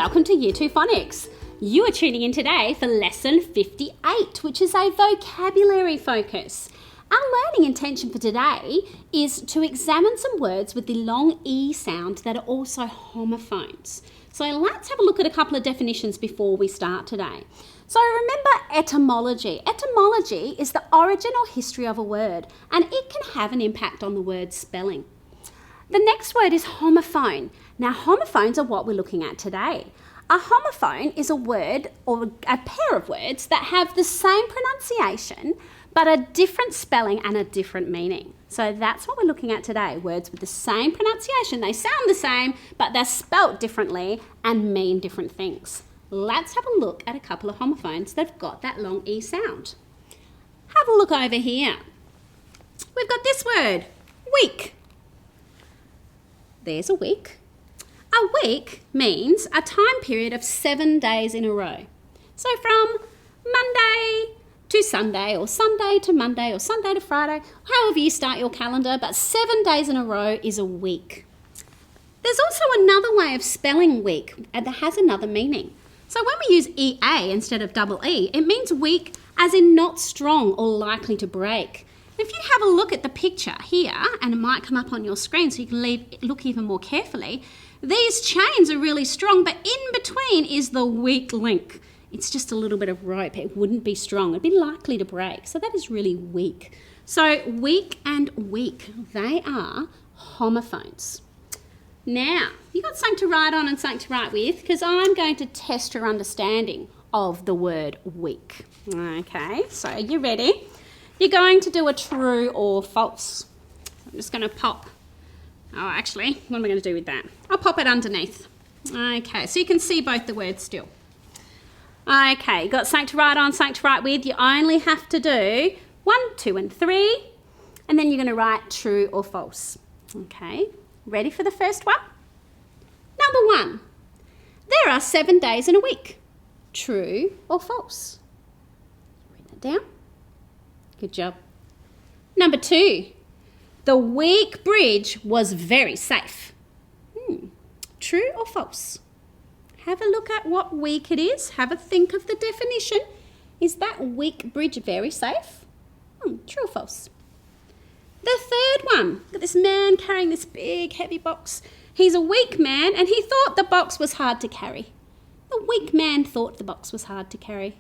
welcome to Year 2 Phonics. You are tuning in today for Lesson 58, which is a vocabulary focus. Our learning intention for today is to examine some words with the long E sound that are also homophones. So let's have a look at a couple of definitions before we start today. So remember etymology. Etymology is the origin or history of a word, and it can have an impact on the word's spelling. The next word is homophone. Now, homophones are what we're looking at today. A homophone is a word or a pair of words that have the same pronunciation but a different spelling and a different meaning. So that's what we're looking at today. Words with the same pronunciation. They sound the same, but they're spelt differently and mean different things. Let's have a look at a couple of homophones that have got that long E sound. Have a look over here. We've got this word, week. There's a week. A week means a time period of 7 days in a row. So from Monday to Sunday, or Sunday to Monday, or Sunday to Friday, however you start your calendar, but 7 days in a row is a week. There's also another way of spelling week that has another meaning. So when we use EA instead of double E, it means weak as in not strong or likely to break. If you have a look at the picture here, and it might come up on your screen so you can look even more carefully, these chains are really strong, but in between is the weak link. It's just a little bit of rope. It wouldn't be strong. It'd be likely to break. So that is really weak. So weak and weak, they are homophones. Now, you've got something to write on and something to write with because I'm going to test your understanding of the word weak. Okay, so are you ready? You're going to do a true or false. I'm just going to pop. Oh, actually, what am I going to do with that? I'll pop it underneath. Okay, so you can see both the words still. Okay, you've got something to write on, something to write with. You only have to do 1, 2, and 3, and then you're going to write true or false. Okay, ready for the first one? Number 1, there are 7 days in a week. True or false? Write that down. Good job. Number 2, the weak bridge was very safe. True or false? Have a look at what weak it is. Have a think of the definition. Is that weak bridge very safe? True or false? The third one, look at this man carrying this big heavy box. He's a weak man and he thought the box was hard to carry. The weak man thought the box was hard to carry.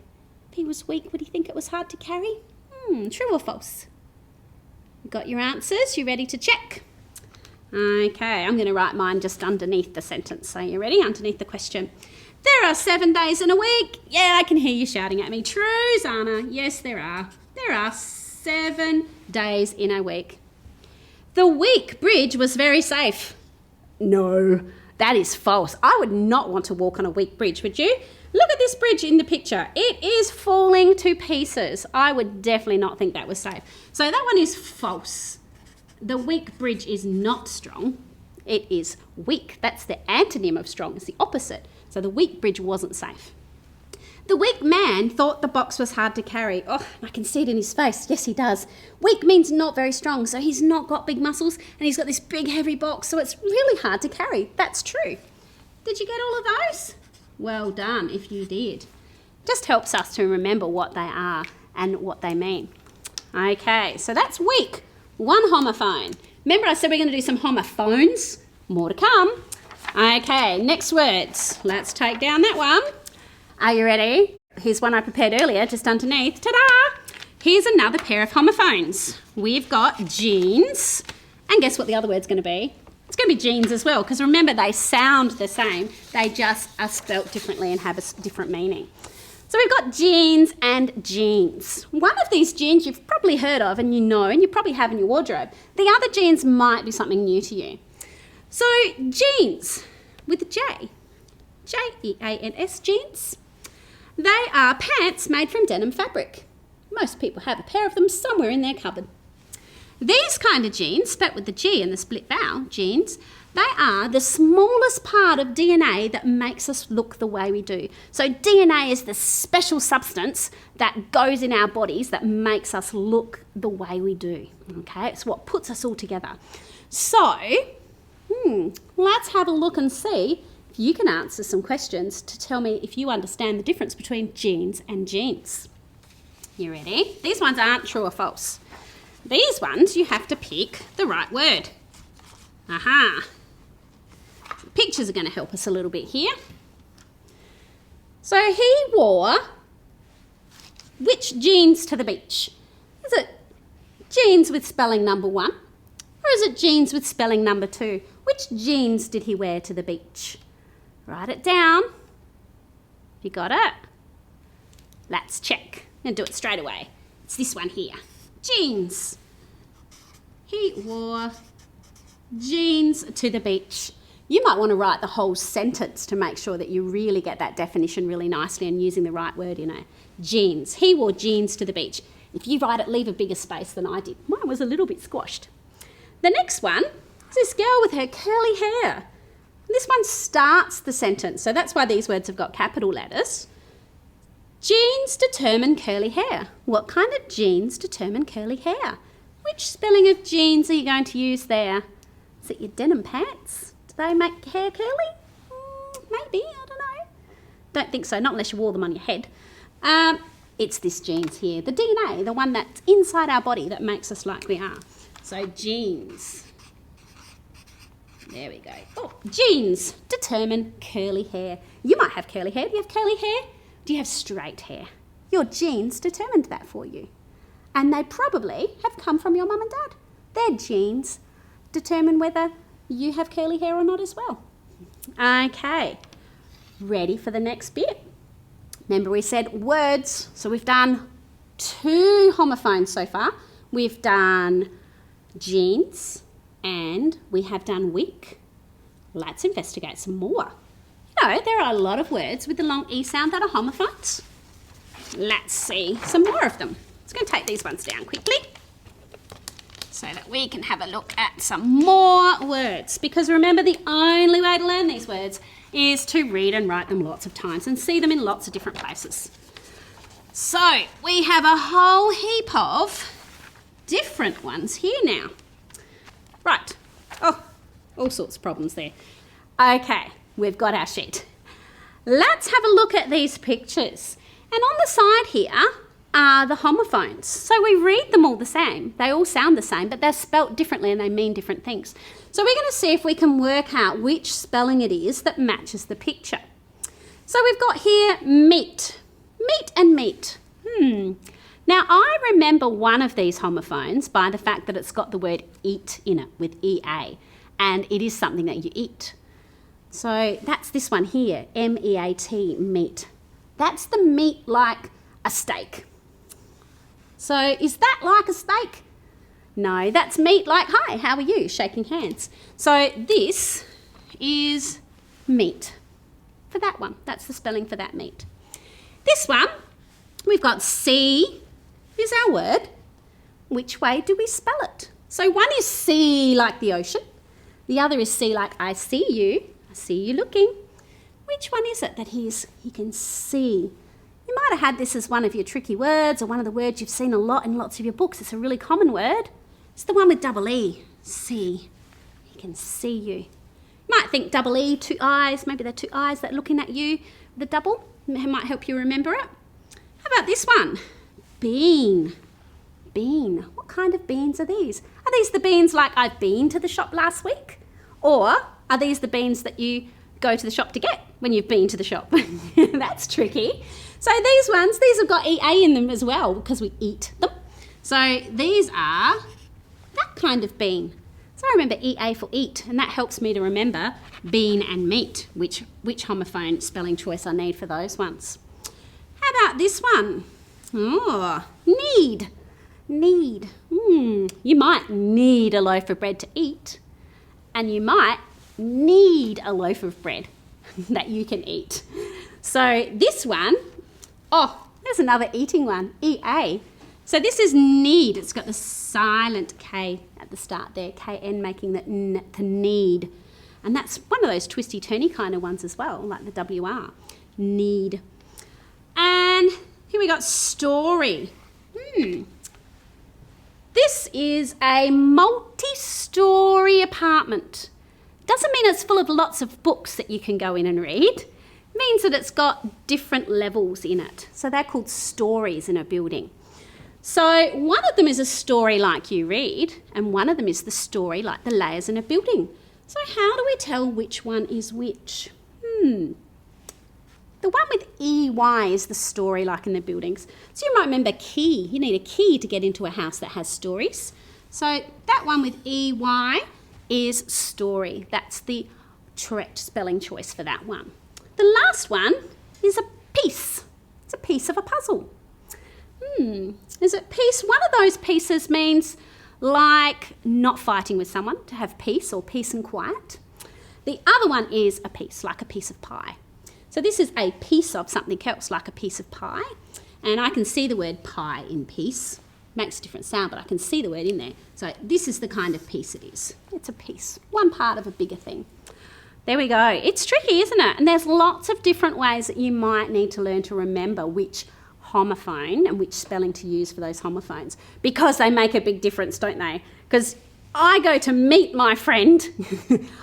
If he was weak, would he think it was hard to carry? True or false? Got your answers? You ready to check? Okay, I'm going to write mine just underneath the sentence. So you ready? Underneath the question. There are 7 days in a week. Yeah, I can hear you shouting at me. True, Zana. Yes, there are. There are 7 days in a week. The weak bridge was very safe. No, that is false. I would not want to walk on a weak bridge, would you? Look at this bridge in the picture. It is falling to pieces. I would definitely not think that was safe. So that one is false. The weak bridge is not strong. It is weak. That's the antonym of strong. It's the opposite. So the weak bridge wasn't safe. The weak man thought the box was hard to carry. Oh, I can see it in his face. Yes, he does. Weak means not very strong. So he's not got big muscles and he's got this big heavy box. So it's really hard to carry. That's true. Did you get all of those? Well done if you did. Just helps us to remember what they are and what they mean. Okay, so that's weak. 1 homophone. Remember I said we're going to do some homophones? More to come. Okay, next words. Let's take down that one. Are you ready? Here's one I prepared earlier, just underneath. Ta-da! Here's another pair of homophones. We've got jeans. And guess what the other word's going to be? It's going to be jeans as well, because remember they sound the same. They just are spelt differently and have a different meaning. So we've got jeans and jeans. One of these jeans you've probably heard of and you know, and you probably have in your wardrobe. The other jeans might be something new to you. So jeans with a J. J-E-A-N-S, jeans. They are pants made from denim fabric. Most people have a pair of them somewhere in their cupboard. These kind of genes, spelt with the G and the split vowel, genes, they are the smallest part of DNA that makes us look the way we do. So DNA is the special substance that goes in our bodies that makes us look the way we do. Okay, it's what puts us all together. So, let's have a look and see you can answer some questions to tell me if you understand the difference between genes and genes. You ready? These ones aren't true or false. These ones, you have to pick the right word. Aha. The pictures are going to help us a little bit here. So he wore which jeans to the beach? Is it jeans with spelling number 1? Or is it jeans with spelling number 2? Which jeans did he wear to the beach? Write it down. You got it? Let's check. I'm going to do it straight away. It's this one here. Jeans. He wore jeans to the beach. You might want to write the whole sentence to make sure that you really get that definition really nicely and using the right word, you know. Jeans. He wore jeans to the beach. If you write it, leave a bigger space than I did. Mine was a little bit squashed. The next one is this girl with her curly hair. This one starts the sentence, so that's why these words have got capital letters. Genes determine curly hair. What kind of genes determine curly hair? Which spelling of jeans are you going to use there? Is it your denim pants? Do they make hair curly? Maybe, I don't know. Don't think so, not unless you wore them on your head. It's this genes here, the DNA, the one that's inside our body that makes us like we are. So genes. There we go. Oh, genes determine curly hair. You might have curly hair. Do you have curly hair? Do you have straight hair? Your genes determined that for you. And they probably have come from your mum and dad. Their genes determine whether you have curly hair or not as well. Okay, ready for the next bit? Remember we said words, so we've done 2 homophones so far. We've done genes and we have done week. Let's investigate some more. You know, there are a lot of words with the long E sound that are homophones. Let's see some more of them. I'm just going to take these ones down quickly so that we can have a look at some more words. Because remember, the only way to learn these words is to read and write them lots of times and see them in lots of different places. So we have a whole heap of different ones here now. Right. Oh, all sorts of problems there. Okay, we've got our sheet. Let's have a look at these pictures. And on the side here are the homophones. So we read them all the same. They all sound the same, but they're spelt differently and they mean different things. So we're going to see if we can work out which spelling it is that matches the picture. So we've got here meat. Meat and meat. Now I remember one of these homophones by the fact that it's got the word eat in it with EA, and it is something that you eat. So that's this one here, M-E-A-T, meat. That's the meat like a steak. So is that like a steak? No, that's meat like, hi, how are you? Shaking hands. So this is meat for that one. That's the spelling for that meat. This one, we've got C is our word. Which way do we spell it? So one is C like the ocean. The other is C like I see you. I see you looking. Which one is it that he can see? You might have had this as one of your tricky words or one of the words you've seen a lot in lots of your books. It's a really common word. It's the one with double E, see. He can see you. You might think double E, 2 eyes. Maybe they're 2 eyes that are looking at you with a double. It might help you remember it. How about this one? Bean. Bean. What kind of beans are these? Are these the beans like I've been to the shop last week? Or are these the beans that you go to the shop to get when you've been to the shop? That's tricky. So these ones, these have got EA in them as well because we eat them. So these are that kind of bean. So I remember EA for eat, and that helps me to remember bean and meat, which homophone spelling choice I need for those ones. How about this one? Oh, need. Need. You might need a loaf of bread to eat, and you might need a loaf of bread that you can eat. So this one, oh, there's another eating one, EA. So this is need. It's got the silent K at the start there, KN making the N to need. And that's one of those twisty-turny kind of ones as well, like the WR, need. And here we got story. This is a multi-story apartment. Doesn't mean it's full of lots of books that you can go in and read. It means that it's got different levels in it. So they're called stories in a building. So one of them is a story like you read, and one of them is the story like the layers in a building. So how do we tell which one is which? The one with EY is the story like in the buildings. So you might remember key. You need a key to get into a house that has stories. So that one with EY is story. That's the correct spelling choice for that one. The last one is a piece. It's a piece of a puzzle. Is it peace? One of those pieces means like not fighting with someone, to have peace or peace and quiet. The other one is a piece, like a piece of pie. So this is a piece of something else, like a piece of pie. And I can see the word pie in piece. Makes a different sound, but I can see the word in there. So this is the kind of piece it is. It's a piece, one part of a bigger thing. There we go. It's tricky, isn't it? And there's lots of different ways that you might need to learn to remember which homophone and which spelling to use for those homophones, because they make a big difference, don't they? Because I go to meet my friend.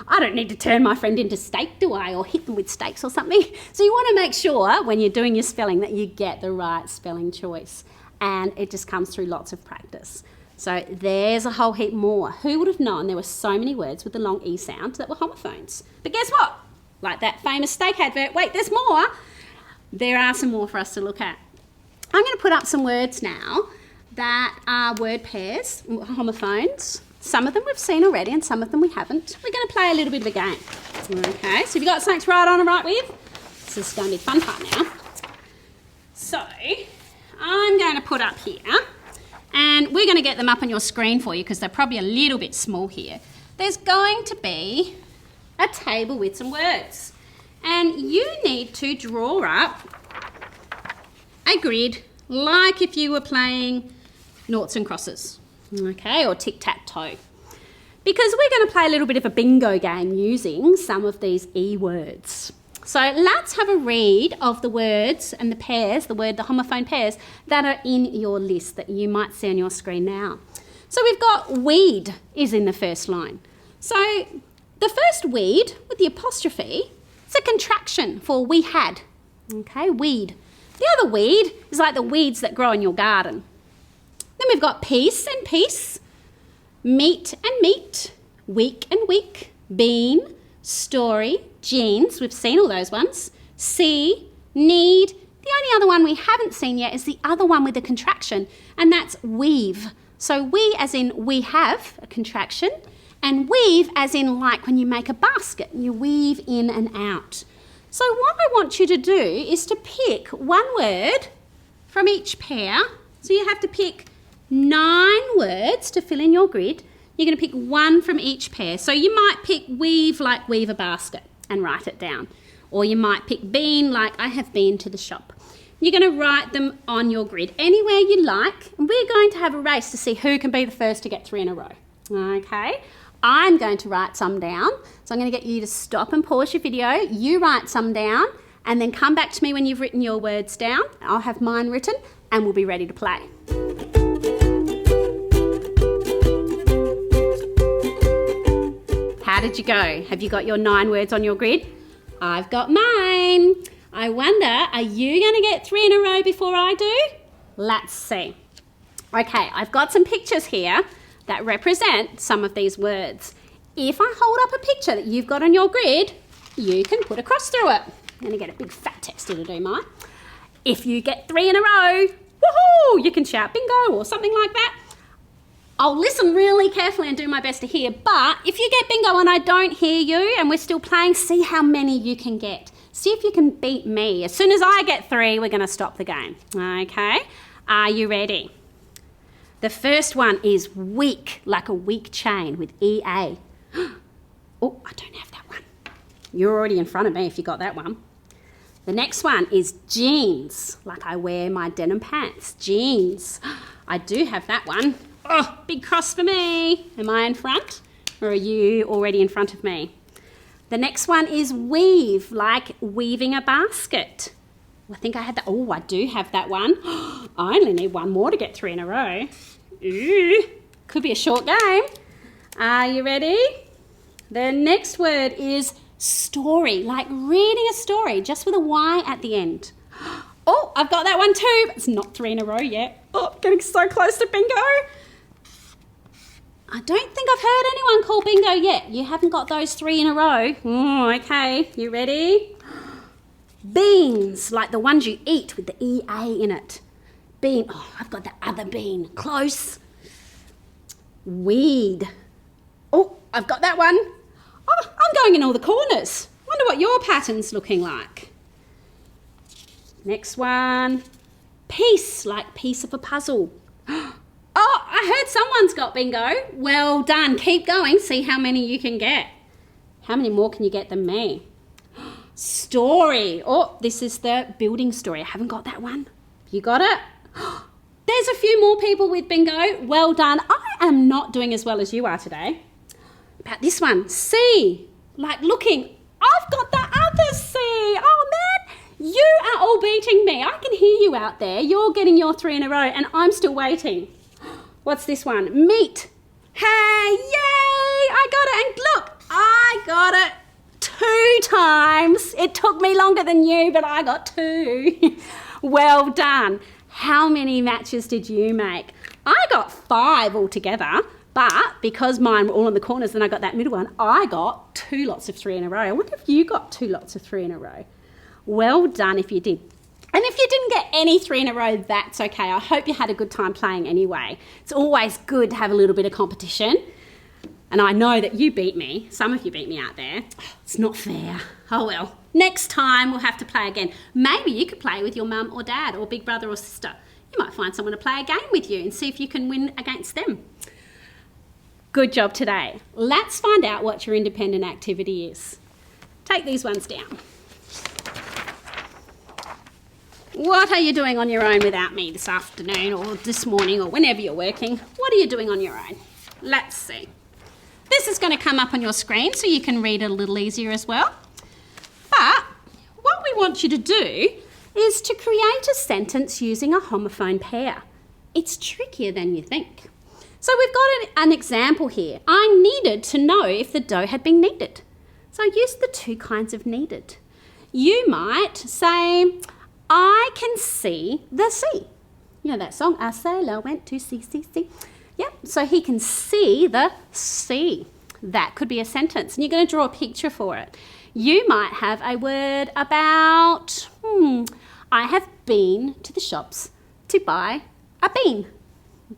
I don't need to turn my friend into steak, do I? Or hit them with steaks or something. So you want to make sure when you're doing your spelling that you get the right spelling choice. And it just comes through lots of practice. So there's a whole heap more. Who would have known there were so many words with the long E sound that were homophones? But guess what? Like that famous steak advert, wait, there's more. There are some more for us to look at. I'm going to put up some words now that are word pairs, homophones. Some of them we've seen already and some of them we haven't. We're going to play a little bit of a game. Okay, so have you got something to write on and write with? This is going to be the fun part now. So I'm going to put up here, and we're going to get them up on your screen for you because they're probably a little bit small here. There's going to be a table with some words, and you need to draw up a grid like if you were playing noughts and crosses, okay, or tic-tac-toe. Because we're going to play a little bit of a bingo game using some of these E words. So let's have a read of the words and the pairs, the homophone pairs that are in your list that you might see on your screen now. So we've got weed is in the first line. So the first weed with the apostrophe, it's a contraction for we had, okay, weed. The other weed is like the weeds that grow in your garden. Then we've got piece and piece, meat and meat, week and week, bean, story, jeans, we've seen all those ones, see, need. The only other one we haven't seen yet is the other one with the contraction, and that's weave. So we as in we have, a contraction, and weave as in like when you make a basket, you weave in and out. So what I want you to do is to pick one word from each pair. So you have to pick 9 words to fill in your grid. You're going to pick one from each pair. So you might pick weave like weave a basket and write it down. Or you might pick bean like I have been to the shop. You're going to write them on your grid anywhere you like. And we're going to have a race to see who can be the first to get 3 in a row. Okay? I'm going to write some down. So I'm going to get you to stop and pause your video. You write some down and then come back to me when you've written your words down. I'll have mine written and we'll be ready to play. How did you go? Have you got your 9 words on your grid? I've got mine. I wonder, are you going to get 3 in a row before I do? Let's see. Okay, I've got some pictures here that represent some of these words. If I hold up a picture that you've got on your grid, you can put a cross through it. I'm going to get a big fat tester to do mine. If you get 3 in a row, woohoo, you can shout bingo or something like that. I'll listen really carefully and do my best to hear, but if you get bingo and I don't hear you and we're still playing, see how many you can get. See if you can beat me. As soon as I get 3, we're going to stop the game. Okay? Are you ready? The first one is week, like a week chain with EA. Oh, I don't have that one. You're already in front of me if you got that one. The next one is jeans, like I wear my denim pants. Jeans. I do have that one. Oh, big cross for me. Am I in front or are you already in front of me? The next one is weave, like weaving a basket. I think I had that. Oh, I do have that one. I only need 1 more to get 3 in a row. Ooh, could be a short game. Are you ready? The next word is story, like reading a story, just with a Y at the end. Oh, I've got that one too, but it's not 3 in a row yet. Oh, getting so close to bingo. I don't think I've heard anyone call bingo yet. You haven't got those 3 in a row. Okay, you ready? Beans, like the ones you eat with the EA in it. Bean, oh, I've got the other bean. Close. Weed. Oh, I've got that one. Oh, I'm going in all the corners. Wonder what your pattern's looking like. Next one. Piece, like piece of a puzzle. Oh, I heard someone's got bingo. Well done. Keep going. See how many you can get. How many more can you get than me? Story. Oh, this is the building story. I haven't got that one. You got it? There's a few more people with bingo. Well done. I am not doing as well as you are today. About this one. See. Like looking. I've got the other C. Oh, man. You are all beating me. I can hear you out there. You're getting your 3 in a row and I'm still waiting. What's this one? Meat. Hey, yay! I got it. And look, I got it 2 times. It took me longer than you, but I got 2. Well done. How many matches did you make? I got 5 altogether, but because mine were all in the corners and I got that middle one, I got 2 lots of 3 in a row. I wonder if you got 2 lots of 3 in a row. Well done if you did. And if you didn't get any 3 in a row, that's okay. I hope you had a good time playing anyway. It's always good to have a little bit of competition. And I know that you beat me. Some of you beat me out there. It's not fair. Oh well. Next time we'll have to play again. Maybe you could play with your mum or dad or big brother or sister. You might find someone to play a game with you and see if you can win against them. Good job today. Let's find out what your independent activity is. Take these ones down. What are you doing on your own without me this afternoon or this morning or whenever you're working? What are you doing on your own? Let's see. This is going to come up on your screen so you can read it a little easier as well. But what we want you to do is to create a sentence using a homophone pair. It's trickier than you think. So we've got an example here. I needed to know if the dough had been kneaded. So I used the 2 kinds of kneaded. You might say, I can see the sea. You know that song, a sailor went to sea. Yep, so he can see the sea. That could be a sentence. And you're going to draw a picture for it. You might have a word about, I have been to the shops to buy a bean.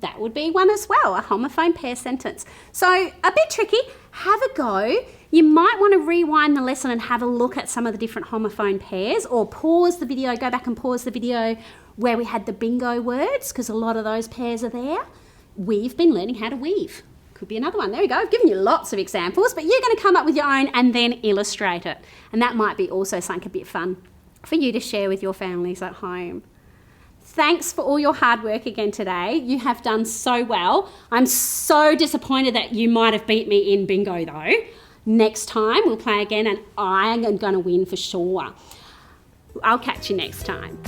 That would be one as well, a homophone pair sentence. So a bit tricky. Have a go. You might want to rewind the lesson and have a look at some of the different homophone pairs, or pause the video, go back and pause the video where we had the bingo words, because a lot of those pairs are there. We've been learning how to weave. Could be another one. There we go. I've given you lots of examples, but you're going to come up with your own and then illustrate it. And that might be also something a bit fun for you to share with your families at home. Thanks for all your hard work again today. You have done so well. I'm so disappointed that you might have beat me in bingo though. Next time we'll play again and I am going to win for sure. I'll catch you next time.